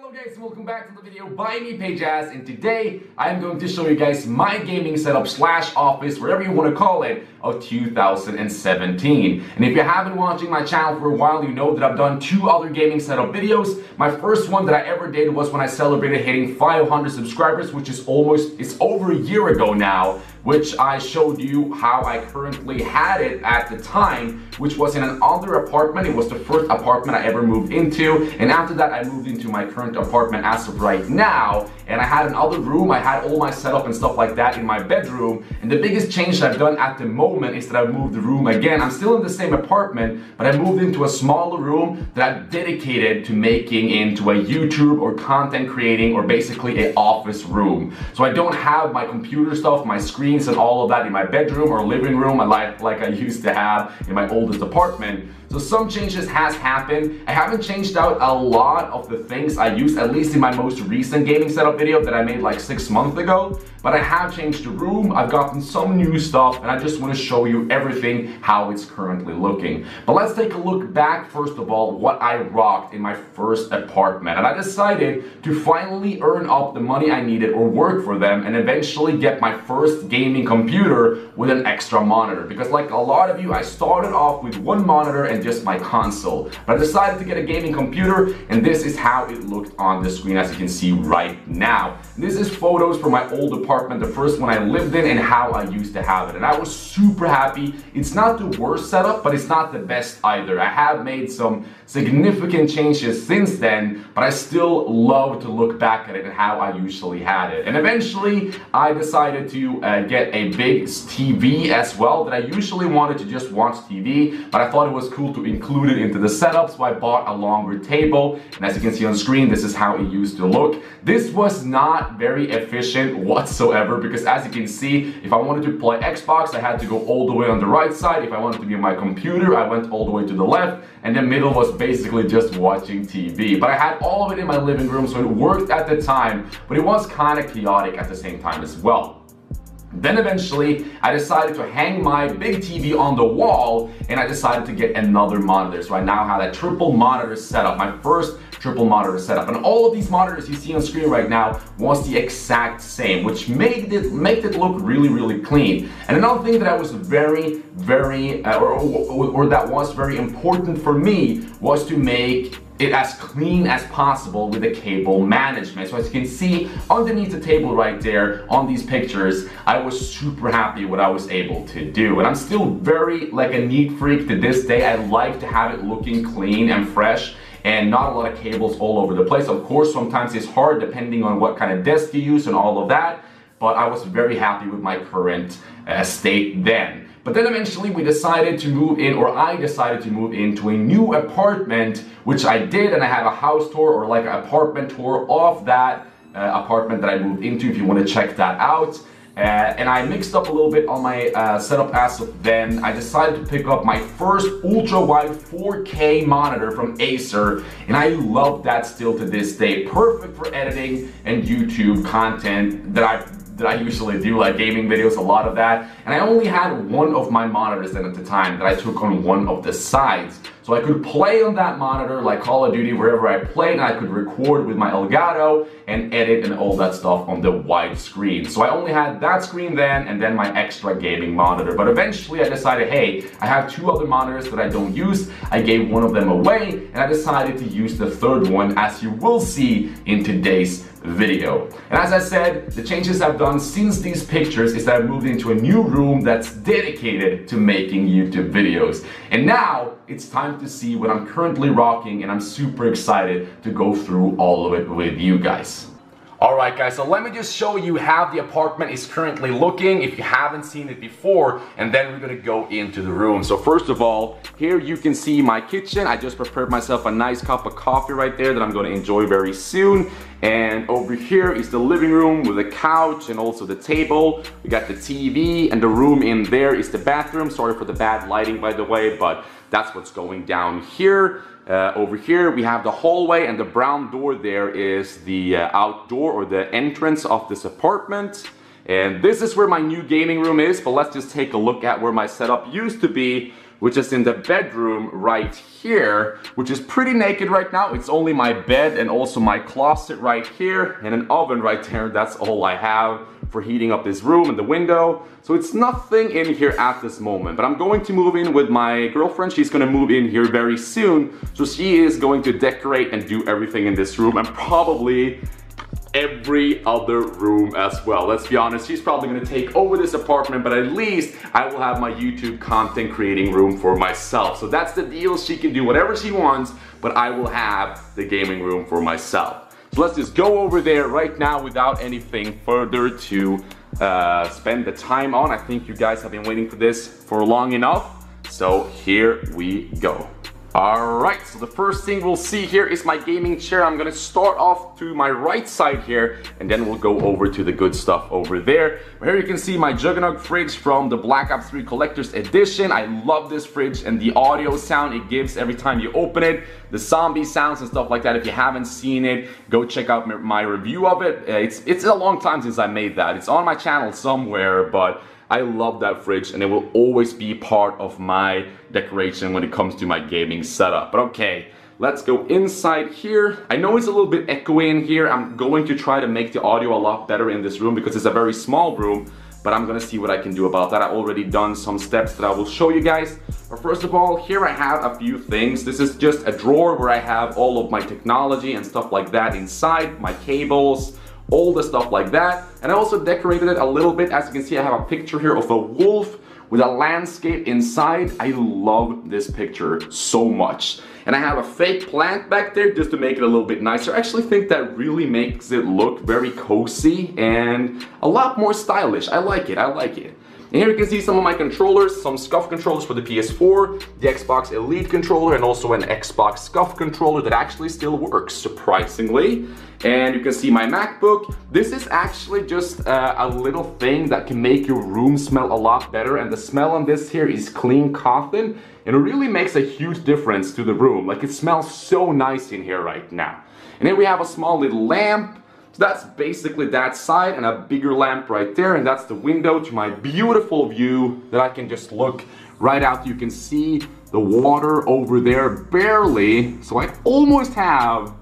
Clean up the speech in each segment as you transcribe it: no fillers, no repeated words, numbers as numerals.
Hello guys, welcome back to the video by me, PajaZ, and today I am going to show you guys my gaming setup slash office, whatever you want to call it, of 2017. And if you have been watching my channel for a while, you know that I've done two other gaming setup videos. My first one that I ever did was when I celebrated hitting 500 subscribers, which is it's over a year ago now, which I showed you how I currently had it at the time, which was in another apartment. It was the first apartment I ever moved into, and after that I moved into my current apartment as of right now, and I had another room. I had all my setup and stuff like that in my bedroom, and the biggest change that I've done at the moment is that I've moved the room again. I'm still in the same apartment, but I moved into a smaller room that I've dedicated to making into a YouTube or content creating, or basically an office room. So I don't have my computer stuff, my screens and all of that in my bedroom or living room like I used to have in my oldest apartment. So some changes has happened. I haven't changed out a lot of the things I used, at least in my most recent gaming setup video that I made like 6 months ago, but I have changed the room. I've gotten some new stuff, and I just want to show you everything how it's currently looking. But let's take a look back first of all what I rocked in my first apartment. And I decided to finally earn up the money I needed or work for them and eventually get my first gaming computer with an extra monitor, because like a lot of you, I started off with one monitor and just my console, but I decided to get a gaming computer, and this is how it looked on the screen as you can see right now. This is photos from my old apartment, the first one I lived in, and how I used to have it, and I was super happy. It's not the worst setup, but it's not the best either. I have made some significant changes since then, but I still love to look back at it and how I usually had it. And eventually I decided to get a big TV as well, that I usually wanted to just watch TV, but I thought it was cool to include it into the setup, so I bought a longer table, and as you can see on screen, this is how it used to look. This was not very efficient whatsoever, because as you can see, if I wanted to play Xbox, I had to go all the way on the right side. If I wanted to be on my computer, I went all the way to the left, and the middle was basically just watching TV. But I had all of it in my living room, so it worked at the time, but it was kind of chaotic at the same time as well. Then eventually I decided to hang my big TV on the wall, and I decided to get another monitor. So I now have a triple monitor setup, my first triple monitor setup. And all of these monitors you see on screen right now was the exact same, which made it look really, really clean. And another thing that I was very important for me was to make it as clean as possible with the cable management. So as you can see underneath the table right there on these pictures, I was super happy what I was able to do. And I'm still very like a neat freak to this day. I like to have it looking clean and fresh and not a lot of cables all over the place. Of course, sometimes it's hard depending on what kind of desk you use and all of that, but I was very happy with my current state then. But then eventually we decided to move in, or I decided to move into a new apartment, which I did, and I have a house tour or like an apartment tour of that apartment that I moved into if you want to check that out. And I mixed up a little bit on my setup as of then. I decided to pick up my first ultra-wide 4K monitor from Acer, and I love that still to this day. Perfect for editing and YouTube content that I usually do, like gaming videos, a lot of that. And I only had one of my monitors then at the time that I took on one of the sides. So I could play on that monitor like Call of Duty wherever I played, and I could record with my Elgato and edit and all that stuff on the wide screen. So I only had that screen then, and then my extra gaming monitor. But eventually I decided, hey, I have two other monitors that I don't use. I gave one of them away, and I decided to use the third one, as you will see in today's video. And as I said, the changes I've done since these pictures is that I've moved into a new room that's dedicated to making YouTube videos. And now it's time to see what I'm currently rocking, and I'm super excited to go through all of it with you guys. Alright guys, so let me just show you how the apartment is currently looking if you haven't seen it before, and then we're gonna go into the room. So first of all, here you can see my kitchen. I just prepared myself a nice cup of coffee right there that I'm gonna enjoy very soon. And over here is the living room with a couch and also the table. We got the TV, and the room in there is the bathroom. Sorry for the bad lighting, by the way, but that's what's going down here. Over here we have the hallway, and the brown door there is the outdoor or the entrance of this apartment. And this is where my new gaming room is, but let's just take a look at where my setup used to be which is in the bedroom right here, which is pretty naked right now. It's only my bed and also my closet right here and an oven right there. That's all I have for heating up this room and the window. So it's nothing in here at this moment, but I'm going to move in with my girlfriend. She's gonna move in here very soon. So she is going to decorate and do everything in this room and probably every other room as well. Let's be honest, she's probably gonna take over this apartment, but at least I will have my YouTube content creating room for myself. So that's the deal. She can do whatever she wants, but I will have the gaming room for myself. So let's just go over there right now without anything further to spend the time on. I think you guys have been waiting for this for long enough. So here we go. Alright, so the first thing we'll see here is my gaming chair. I'm gonna start off to my right side here, and then we'll go over to the good stuff over there. Here you can see my Juggernog fridge from the Black Ops 3 Collector's Edition. I love this fridge and the audio sound it gives every time you open it. The zombie sounds and stuff like that. If you haven't seen it, go check out my review of it. It's a long time since I made that. It's on my channel somewhere, but I love that fridge and it will always be part of my decoration when it comes to my gaming setup. But okay, let's go inside here. I know it's a little bit echoey in here. I'm going to try to make the audio a lot better in this room because it's a very small room, but I'm gonna see what I can do about that. I've already done some steps that I will show you guys. But first of all, here I have a few things. This is just a drawer where I have all of my technology and stuff like that inside, my cables, all the stuff like that. And I also decorated it a little bit. As you can see, I have a picture here of a wolf with a landscape inside. I love this picture so much. And I have a fake plant back there just to make it a little bit nicer. I actually think that really makes it look very cozy and a lot more stylish. I like it, I like it. And here you can see some of my controllers, some Scuf controllers for the PS4, the Xbox Elite controller, and also an Xbox Scuf controller that actually still works, surprisingly. And you can see my MacBook. This is actually just a little thing that can make your room smell a lot better. And the smell on this here is clean cotton. And it really makes a huge difference to the room. Like, it smells so nice in here right now. And then we have a small little lamp. So that's basically that side, and a bigger lamp right there, and that's the window to my beautiful view that I can just look right out. You can see the water over there barely, so I almost have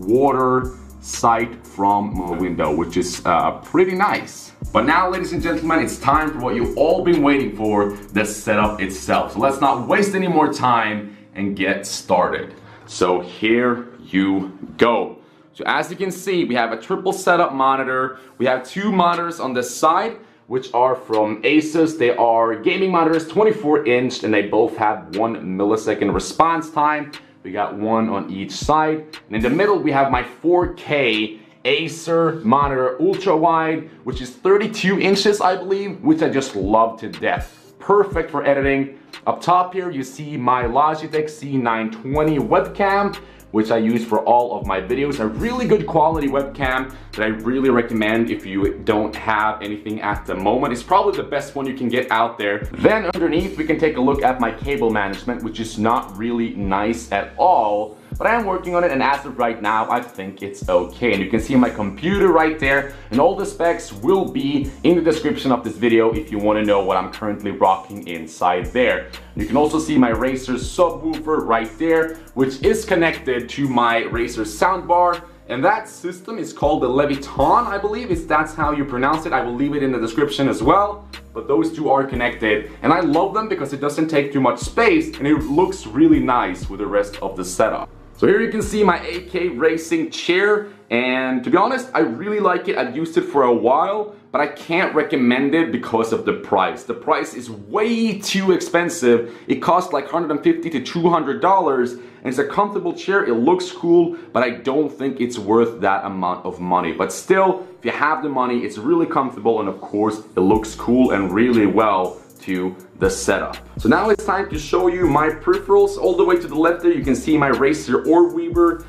water sight from my window, which is pretty nice. But now, ladies and gentlemen, it's time for what you've all been waiting for, the setup itself. So let's not waste any more time and get started. So here you go. So as you can see, we have a triple setup monitor. We have two monitors on the side, which are from ASUS. They are gaming monitors, 24-inch, and they both have 1 millisecond response time. We got one on each side. And in the middle, we have my 4K Acer monitor ultra wide, which is 32 inches, I believe, which I just love to death. Perfect for editing. Up top here, you see my Logitech C920 webcam, which I use for all of my videos. A really good quality webcam that I really recommend if you don't have anything at the moment. It's probably the best one you can get out there. Then underneath, we can take a look at my cable management, which is not really nice at all, but I am working on it, and as of right now, I think it's okay. And you can see my computer right there, and all the specs will be in the description of this video if you want to know what I'm currently rocking inside there. You can also see my Razer subwoofer right there, which is connected to my Razer soundbar. And that system is called the Leviathan, I believe. That's how you pronounce it. I will leave it in the description as well. But those two are connected. And I love them because it doesn't take too much space and it looks really nice with the rest of the setup. So here you can see my AKRACING chair, and to be honest, I really like it. I've used it for a while, but I can't recommend it because of the price. The price is way too expensive. It costs like $150 to $200, and it's a comfortable chair. It looks cool, but I don't think it's worth that amount of money. But still, if you have the money, it's really comfortable, and of course, it looks cool and really well to the setup. So now it's time to show you my peripherals. All the way to the left there, you can see my Razer Orbweaver.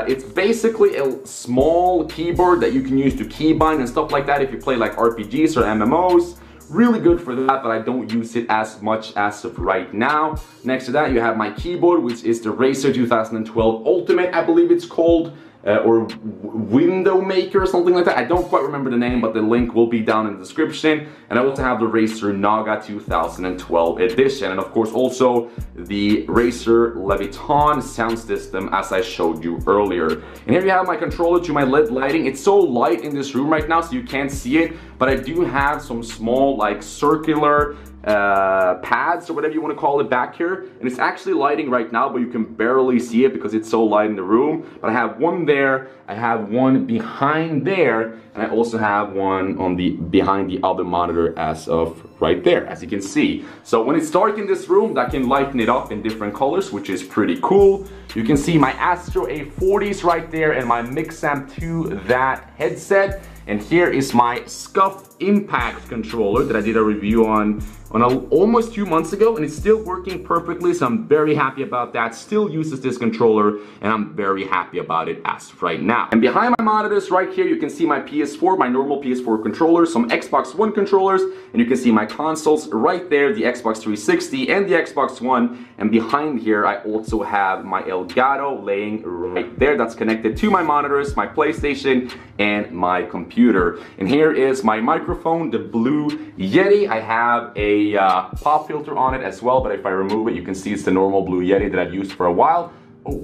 It's basically a small keyboard that you can use to keybind and stuff like that if you play like RPGs or MMOs. Really good for that, but I don't use it as much as of right now. Next to that, you have my keyboard, which is the Razer 2012 Ultimate, I believe it's called. or window maker or something like that. I don't quite remember the name, but the link will be down in the description. And I also have the Razer Naga 2012 edition, and of course also the Razer Leviathan sound system as I showed you earlier. And here you have my controller to my LED lighting. It's so light in this room right now so you can't see it, but I do have some small like circular pads or whatever you want to call it back here, and it's actually lighting right now, but you can barely see it because it's so light in the room. But I have one there, I have one behind there, and I also have one on the behind the other monitor as of right there, as you can see. So when it's dark in this room, that can lighten it up in different colors, which is pretty cool. You can see my Astro A40s right there and my Mixamp to that headset. And here is my Scuf Impact controller that I did a review on almost 2 months ago, and it's still working perfectly, so I'm very happy about that. Still uses this controller, and I'm very happy about it as of right now. And behind my monitors right here, you can see my PS4, my normal PS4 controllers, some Xbox One controllers, and you can see my consoles right there, the Xbox 360 and the Xbox One. And behind here, I also have my Elgato laying right there that's connected to my monitors, my PlayStation, and my computer. And here is my microphone, the blue Yeti. I have a pop filter on it as well, but if I remove it, you can see it's the normal blue Yeti that I've used for a while. Oh,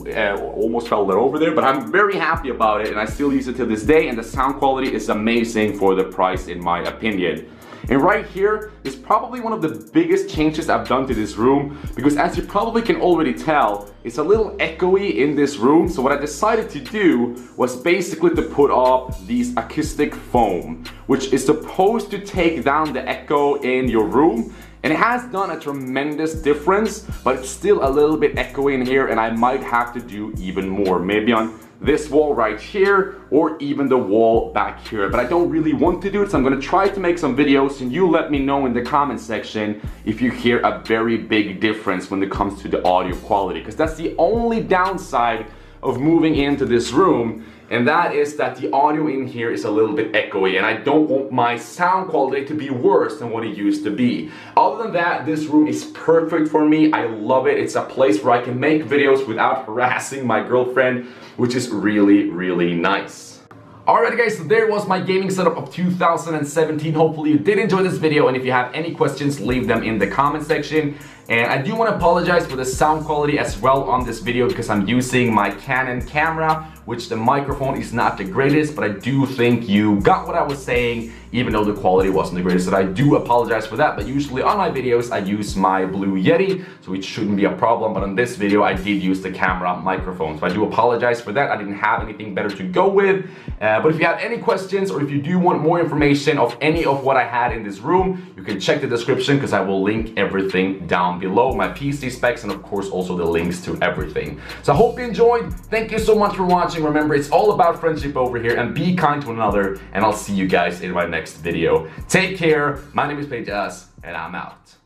almost fell over there, but I'm very happy about it, and I still use it to this day, and the sound quality is amazing for the price, in my opinion. And right here is probably one of the biggest changes I've done to this room, because as you probably can already tell, it's a little echoey in this room. So what I decided to do was basically to put up these acoustic foam, which is supposed to take down the echo in your room. And it has done a tremendous difference, but it's still a little bit echoey in here, and I might have to do even more, maybe on this wall right here, or even the wall back here. But I don't really want to do it, so I'm gonna try to make some videos, and you let me know in the comment section if you hear a very big difference when it comes to the audio quality, because that's the only downside of moving into this room, and that is that the audio in here is a little bit echoey, and I don't want my sound quality to be worse than what it used to be. Other than that, this room is perfect for me. I love it. It's a place where I can make videos without harassing my girlfriend, which is really, really nice. Alright guys, so there was my gaming setup of 2017. Hopefully you did enjoy this video, and if you have any questions, leave them in the comment section. And I do want to apologize for the sound quality as well on this video, because I'm using my Canon camera, which the microphone is not the greatest, but I do think you got what I was saying, even though the quality wasn't the greatest. So I do apologize for that, but usually on my videos I use my Blue Yeti, so it shouldn't be a problem. But on this video I did use the camera microphone, so I do apologize for that. I didn't have anything better to go with. But if you have any questions, or if you do want more information of any of what I had in this room, you can check the description, because I will link everything down below, my PC specs, and of course also the links to everything. So I hope you enjoyed. Thank you so much for watching. Remember, it's all about friendship over here, and be kind to one another, and I'll see you guys in my next video. Take care. My name is PajaZ, and I'm out.